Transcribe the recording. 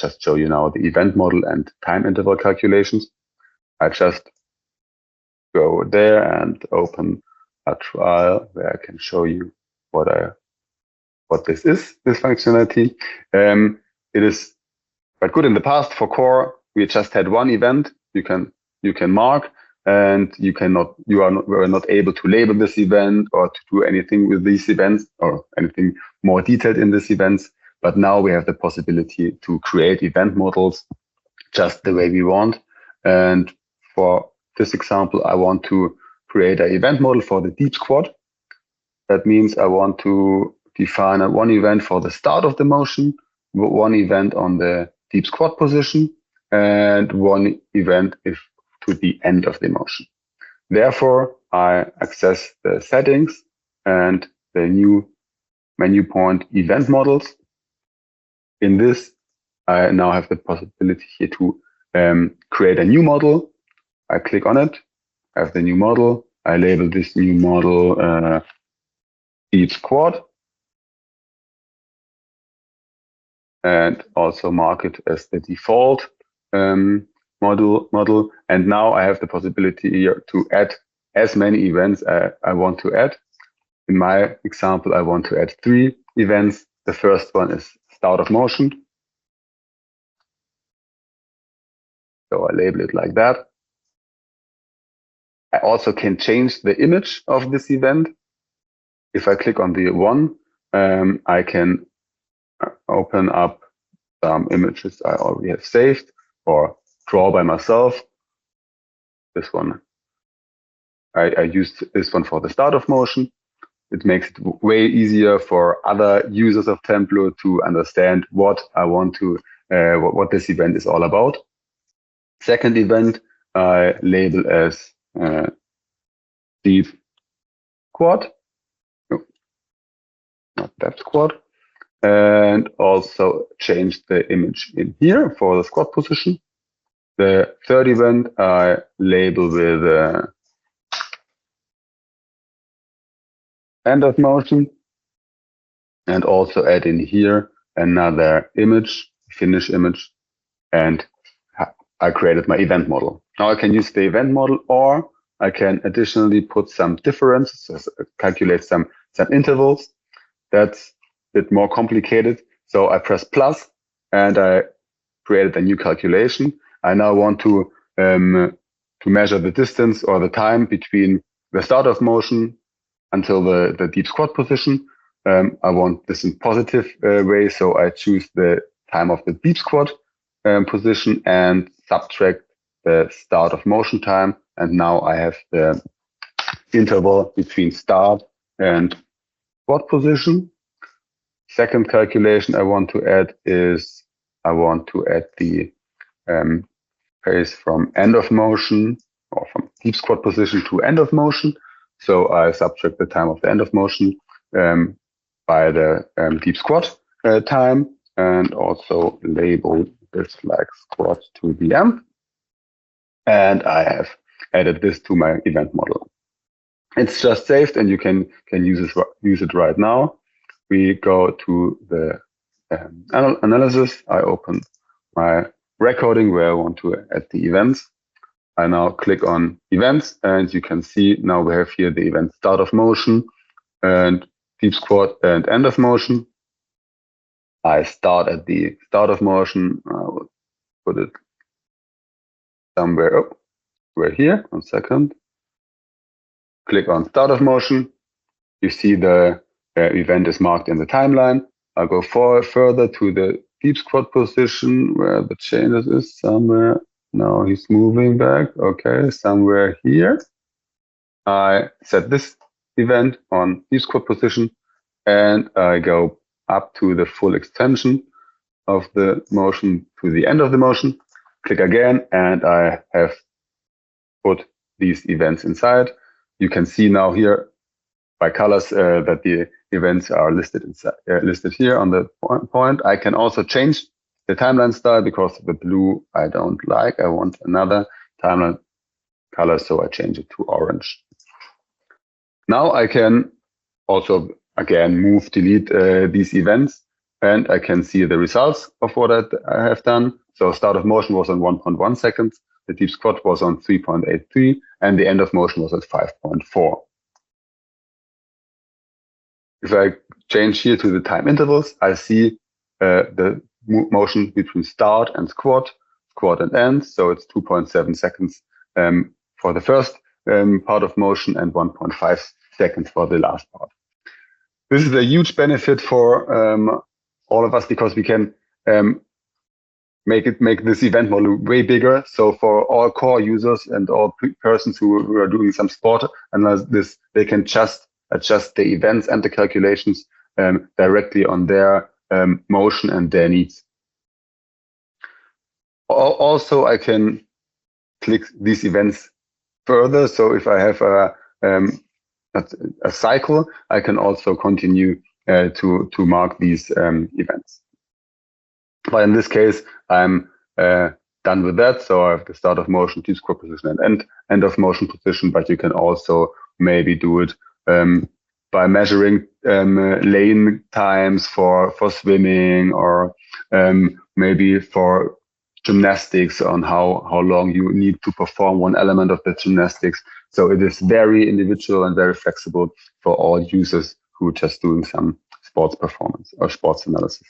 just show you now the event model and time interval calculations. I just go there and open a trial where I can show you what this is, this functionality. It is quite good. In the past for core, we just had one event you can mark, and you were not able to label this event or to do anything with these events or anything more detailed in these events. But now we have the possibility to create event models just the way we want. And for this example, I want to create an event model for the deep squat. That means I want to define one event for the start of the motion, one event on the deep squat position, and one event to the end of the motion. Therefore, I access the settings and the new menu point event models. In this, I now have the possibility here to create a new model. I click on it, I have the new model. I label this new model deep squat, and also mark it as the default model. And now I have the possibility here to add as many events I want to add. In my example, I want to add 3 events. The first one is start of motion. So I label it like that. I also can change the image of this event. If I click on the one, I can open up some images I already have saved or draw by myself. This one, I used this one for the start of motion. It makes it way easier for other users of Templo to understand what I want to, what this event is all about. Second event, I label as deep squat, no, not depth squat, and also change the image in here for the squat position. The third event I label with end of motion, and also add in here another image, finish image, and I created my event model. Now I can use the event model, or I can additionally put some differences, calculate some intervals. That's a bit more complicated. So I press plus and I created a new calculation. I now want to measure the distance or the time between the start of motion until the deep squat position. I want this in positive way, so I choose the time of the deep squat position and subtract the start of motion time. And now I have the interval between start and squat position. Second calculation I want to add is I want to add the pace from end of motion or from deep squat position to end of motion. So I subtract the time of the end of motion by the deep squat time, and also label this like squat to the end. And I have added this to my event model. It's just saved, and you can use it right now. We go to the analysis. I open my recording where I want to add the events. I now click on events, and you can see now we have here the event start of motion and deep squat and end of motion. I start at the start of motion. I will put it somewhere right here. 1 second. Click on start of motion. You see the event is marked in the timeline. I'll go further to the deep squat position where the changes is somewhere. Now he's moving back. Okay, somewhere here. I set this event on deep squat position, and I go up to the full extension of the motion to the end of the motion. Click again, and I have put these events inside. You can see now here by colors that the events are listed inside, listed here on the point. I can also change the timeline style because the blue I don't like. I want another timeline color, so I change it to orange. Now I can also again delete these events and I can see the results of what I have done. So start of motion was on 1.1 seconds, the deep squat was on 3.83, and the end of motion was at 5.4. If I change here to the time intervals, I see the motion between start and squat and end. So it's 2.7 seconds for the first part of motion and 1.5 seconds for the last part. This is a huge benefit for all of us because we can make this event model way bigger. So for all core users and all persons who are doing some sport and this, they can just adjust the events and the calculations directly on their motion and their needs. Also, I can click these events further. So if I have a cycle, I can also continue to mark these events. But in this case, I'm done with that. So I have the start of motion, deep squat position, and end of motion position. But you can also maybe do it by measuring lane times for swimming, or maybe for gymnastics, on how long you need to perform one element of the gymnastics. So it is very individual and very flexible for all users who are just doing some sports performance or sports analysis.